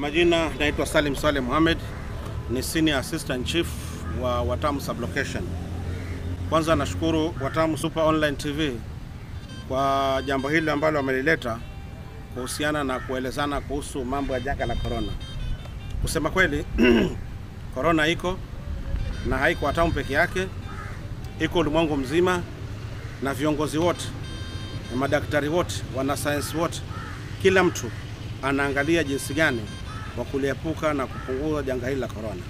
Kwa majina naitwa Salim Saleh Mohamed, ni Senior Assistant Chief wa Watamu Sublocation. Kwanza nashukuru Watamu Super Online TV kwa jambo hili ambalo wamelileta kuhusiana na kuelezana kuhusu mambo ya janga la corona. Kusema kweli, corona iko na haiko Watamu peke yake, iko ulimwengu mzima, na viongozi wote, na madaktari wote, wanasayansi wote, kila mtu anaangalia jinsi gani wa kuliepuka na kupunguza janga hili la corona.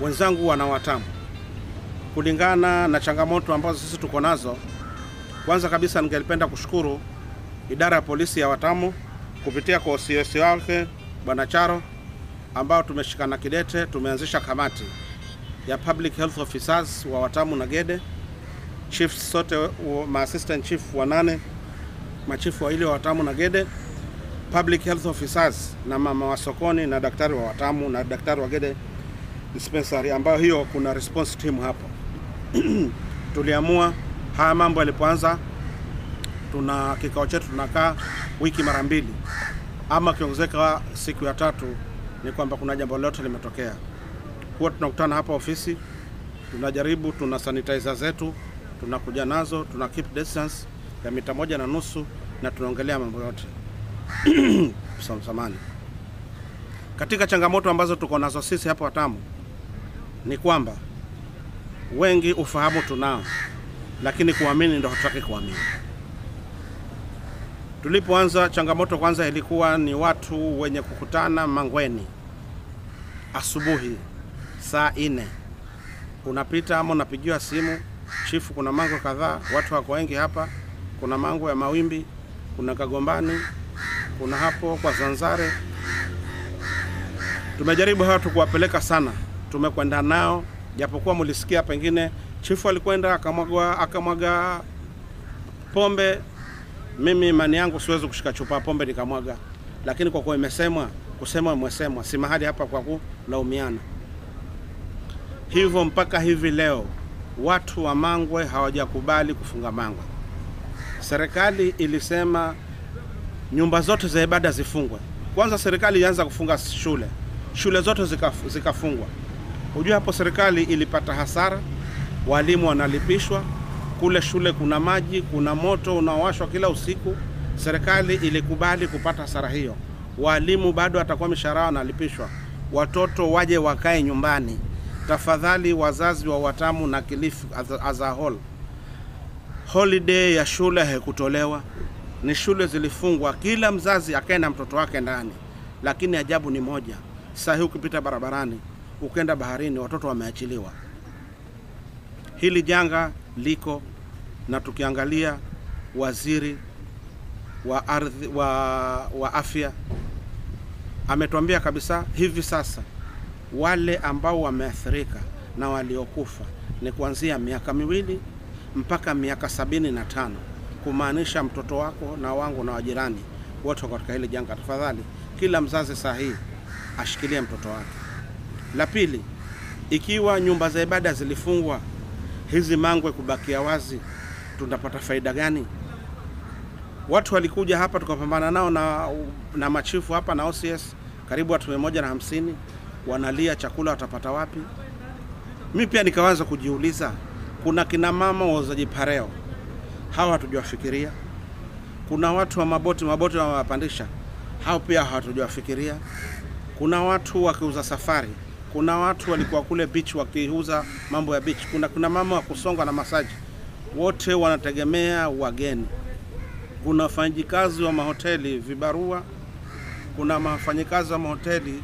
Wenzangu wana Watamu, kulingana na changamoto ambazo sisi tuko nazo, kwanza kabisa ningelipenda kushukuru idara ya polisi ya Watamu kupitia kwa OCS wake Bwana Charo, ambao tumeshikana kidete. Tumeanzisha kamati ya Public Health Officers wa Watamu na Gede, chiefs sote, assistant chief wa 8, machifu wa ile wa Watamu na Gede, Public Health Officers na mama wa sokoni na daktari wa Watamu na daktari wa Gede dispensary, ambao hiyo kuna response team hapo. Tuliamua haya mambo yalipoanza, tuna kikao chetu tunakaa wiki mara 2 ama kiongezeka siku ya 3, ni kwamba kuna jambo lolote limetokea. Huwa tunakutana hapa ofisi, tunajaribu, tuna sanitizer zetu, tunakuja nazo, tuna keep distance ya mita 1.5 na tunaongelea mambo yote. Samahani. Katika changamoto ambazo tuko nazo sisi hapa Watamu ni kwamba wengi ufahamu tunao, lakini kuamini ndio hatutaki kuamini. Tulipoanza, changamoto kwanza ilikuwa ni watu wenye kukutana Mangweni asubuhi saa 4. Unapita ama unapigiwa simu, chifu, kuna mango kadhaa, watu wako wengi hapa, kuna mango ya Mawimbi, kuna Kagombani, kuna hapo kwa Zanzare. Tumejaribu watu kuwapeleka sana, tumekwenda nao, japokuwa mulisikia pengine chifu alikwenda akamwaga pombe. Mimi imani yangu siwezi kushika chupa pombe nikamwaga, lakini kwa kuwa kusemwa si mahali hapa kwa kulaumiana. Hivyo mpaka hivi leo watu wa Mangwe hawajakubali kufunga Mangwe. Serikali ilisema nyumba zote za ibada zifungwe. Kwanza serikali ilianza kufunga shule zote zikafungwa. Unajua hapo serikali ilipata hasara, walimu wanalipishwa, kule shule kuna maji, kuna moto unaowashwa kila usiku. Serikali ilikubali kupata hasara hiyo. Walimu bado atakuwa mishahara wanalipishwa. Watoto waje wakae nyumbani. Tafadhali wazazi wa Watamu na Kilifi as a whole, holiday ya shule haikutolewa, ni shule zilifungwa, kila mzazi akae na mtoto wake ndani. Lakini ajabu ni moja, sasa hii ukipita barabarani, ukenda baharini, watoto wameachiliwa. Hili janga liko, na tukiangalia waziri wa ardhi wa afya ametuambia kabisa hivi sasa wale ambao wameathirika na waliokufa ni kuanzia miaka 2 mpaka miaka 75, kumaanisha mtoto wako na wangu na wajirani wote katika hili janga. Tafadhali kila mzazi sahihi ashikilie mtoto wake. La pili, ikiwa nyumba za ibada zilifungwa, hizi Mangwe kubakia wazi, tunapata faida gani? Watu walikuja hapa tukapambana nao na machifu hapa na OCS, karibu watu 150, wanalia chakula watapata wapi? Mimi pia nikaanza kujiuliza, kuna kina mama wauzaji pareo, hawa hatujawafikiria. Kuna watu wa maboti wanawapandisha, hao pia hatujawafikiria. Kuna watu wakiuza safari, kuna watu walikuwa kule beach wakiuza mambo ya beach, kuna mama wa kusonga na masaji, wote wanategemea wageni. Kuna wafanyikazi wa mahoteli vibarua, kuna wafanyikazi wa mahoteli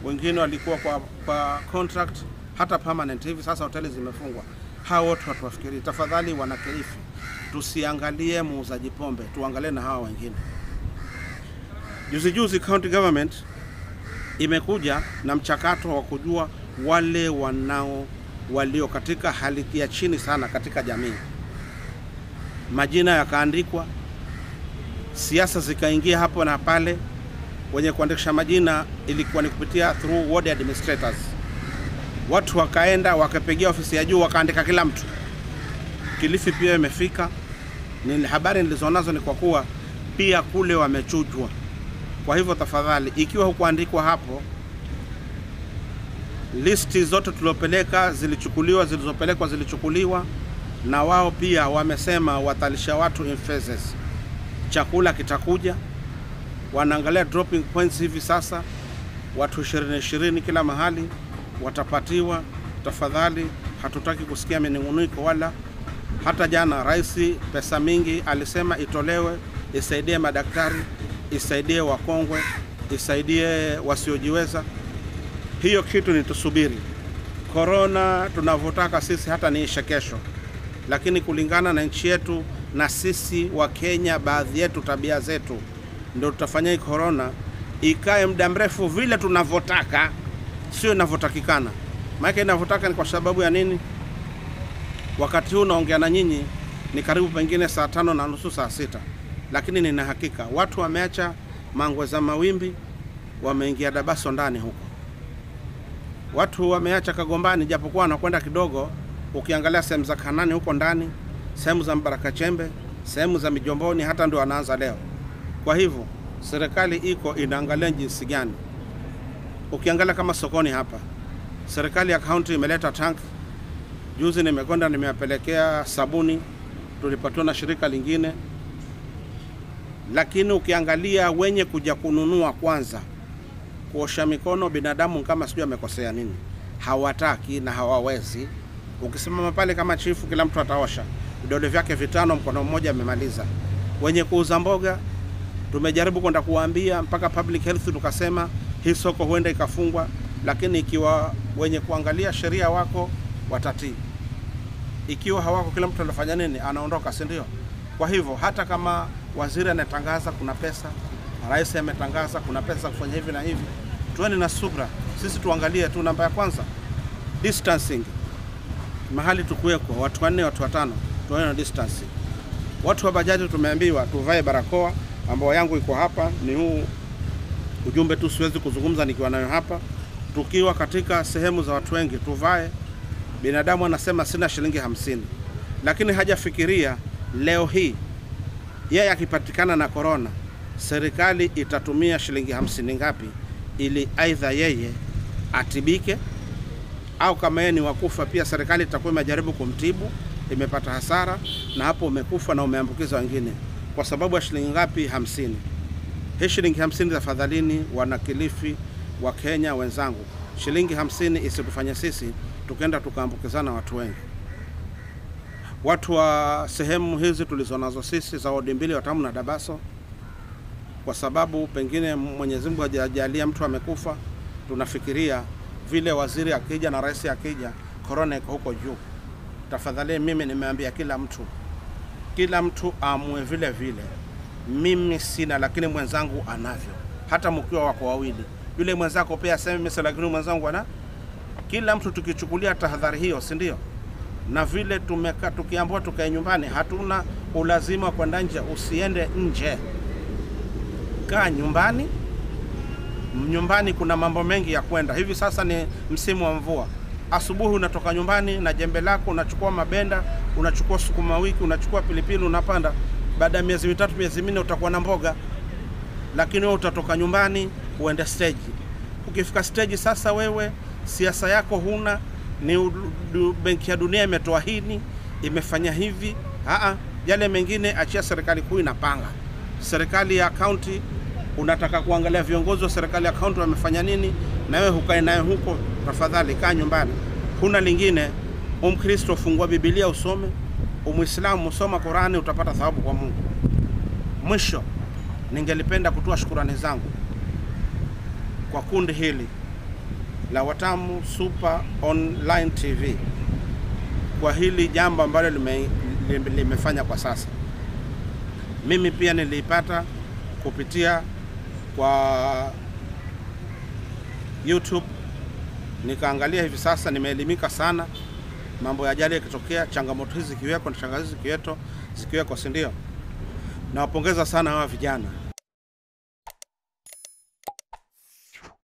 wengine walikuwa kwa contract hata permanent, hivi sasa hoteli zimefungwa. Hao wote hatuwafikiri. Tafadhali wana Kilifi, tusiangalie muuzaji pombe, tuangalie na hawa wengine. Juzi county government imekuja na mchakato wa kujua wale walio katika hali ya chini sana katika jamii. Majina yakaandikwa, siasa zikaingia hapo na pale. Wenye kuandikisha majina ilikuwa ni kupitia through ward administrators. Watu wakaenda wakapigia ofisi ya juu wakaandika kila mtu. Kilifi pia imefika. Ni habari nilizonazo ni kwa kuwa pia kule wamechujwa. Kwa hivyo tafadhali, ikiwa hukuandikwa hapo, listi zote tuliopeleka zilichukuliwa, na wao pia wamesema watalisha watu in phases. Chakula kitakuja, wanaangalia dropping points hivi sasa, watu 20 kila mahali watapatiwa. Tafadhali, hatutaki kusikia minunguniko wala hata jana rais pesa mingi alisema itolewe, isaidie madaktari, isaidie wakongwe, isaidie wasiojiweza. Hiyo kitu ni tusubiri. Corona tunavyotaka sisi hata niishe kesho, lakini kulingana na nchi yetu na sisi wa Kenya, baadhi yetu tabia zetu, ndio tutafanya hii corona ikae muda mrefu vile tunavyotaka, sio inavyotakikana. Maana inavyotaka ni kwa sababu ya nini? Wakati huu naongea na nyinyi ni karibu pengine saa 5:30 saa 6, lakini nina hakika watu wameacha Mangwe za Mawimbi, wameingia Dabaso ndani huko. Watu wameacha Kagombani, japokuwa wanakwenda kidogo. Ukiangalia sehemu za Kanani huko ndani, sehemu za Mbaraka Chembe, sehemu za Mijomboni, hata ndio wanaanza leo. Kwa hivyo serikali iko inaangalia jinsi gani. Ukiangalia kama sokoni hapa, serikali ya kaunti imeleta tank. Juzi nimekwenda nimewapelekea sabuni, tulipatiwa na shirika lingine. Lakini ukiangalia wenye kuja kununua kwanza, kuosha mikono, binadamu kama sijui amekosea nini, hawataki na hawawezi. Ukisimama pale kama chifu, kila mtu ataosha vidole vyake 5, mkono mmoja amemaliza. Wenye kuuza mboga tumejaribu kwenda kuwaambia, mpaka public health tukasema hii soko huenda ikafungwa, lakini ikiwa wenye kuangalia sheria wako watatii. Ikiwa hawako, kila mtu anafanya nini? Anaondoka, si ndio? Kwa hivyo hata kama waziri anatangaza kuna pesa, rais ametangaza kuna pesa kufanya hivi na hivi, tuone na subra. Sisi tuangalie tu namba ya kwanza, distancing. Mahali tukuweko watu 4 watu 5, tuone na distancing. Watu wa bajaji tumeambiwa tuvae barakoa, ambao yangu iko hapa. Ni huu ujumbe tu, siwezi kuzungumza nikiwa nayo hapa. Tukiwa katika sehemu za watu wengi tuvae. Binadamu anasema sina shilingi 50, lakini hajafikiria leo hii yeye akipatikana na corona, serikali itatumia shilingi 50 ngapi ili aidha yeye atibike, au kama yeye ni wakufa pia serikali itakuwa imejaribu kumtibu, imepata hasara na hapo umekufa na umeambukiza wengine. Kwa sababu ya shilingi ngapi? 50. Hii shilingi 50 tafadhalini, wana Kilifi wa Kenya wenzangu, shilingi 50 isitufanye sisi tukenda tukaambukizana watu wengi. Watu wa sehemu hizi tulizonazo sisi za wodi 2 Watamu na Dabaso, kwa sababu pengine Mwenyezi Mungu hajajalia mtu amekufa, tunafikiria vile waziri akija na rais akija, corona iko huko juu. Tafadhali, mimi nimeambia kila mtu amue vile vile. Mimi sina, lakini mwenzangu anavyo. Hata mkiwa wako wawili, yule mwenzako pia aseme mimi sina, lakini mwenzangu ana. Kila mtu tukichukulia tahadhari hiyo, si ndio? Na vile tumekaa tukiambiwa tukae nyumbani, hatuna ulazima kwenda nje. Usiende nje, kaa nyumbani. Nyumbani kuna mambo mengi ya kwenda. Hivi sasa ni msimu wa mvua. Asubuhi unatoka nyumbani na jembe lako, unachukua mabenda, unachukua sukuma wiki, unachukua pilipili, unapanda. Baada ya miezi 3 miezi 4 utakuwa na mboga. Lakini wewe utatoka nyumbani uende stage. Ukifika stage sasa, wewe siasa yako huna, ni Benki ya Dunia imetoa hili, imefanya hivi. Yale mengine achia serikali kuu inapanga. Serikali ya county unataka kuangalia viongozi wa serikali ya county wamefanya nini, na wewe hukae naye huko. Tafadhali kaa nyumbani. Huna lingine. Mkristo fungua Biblia usome, Muislamu usoma Qur'ani, utapata thawabu kwa Mungu. Mwisho, ningelipenda kutoa shukrani zangu kwa kundi hili la Watamu Super Online TV kwa hili jambo ambalo limefanya kwa sasa. Mimi pia nilipata kupitia kwa YouTube, nikaangalia. Hivi sasa nimeelimika sana. Mambo ya ajali yakitokea, changamoto hizi zikiweko na changamoto zikiweko, si ndio? Nawapongeza sana hawa vijana.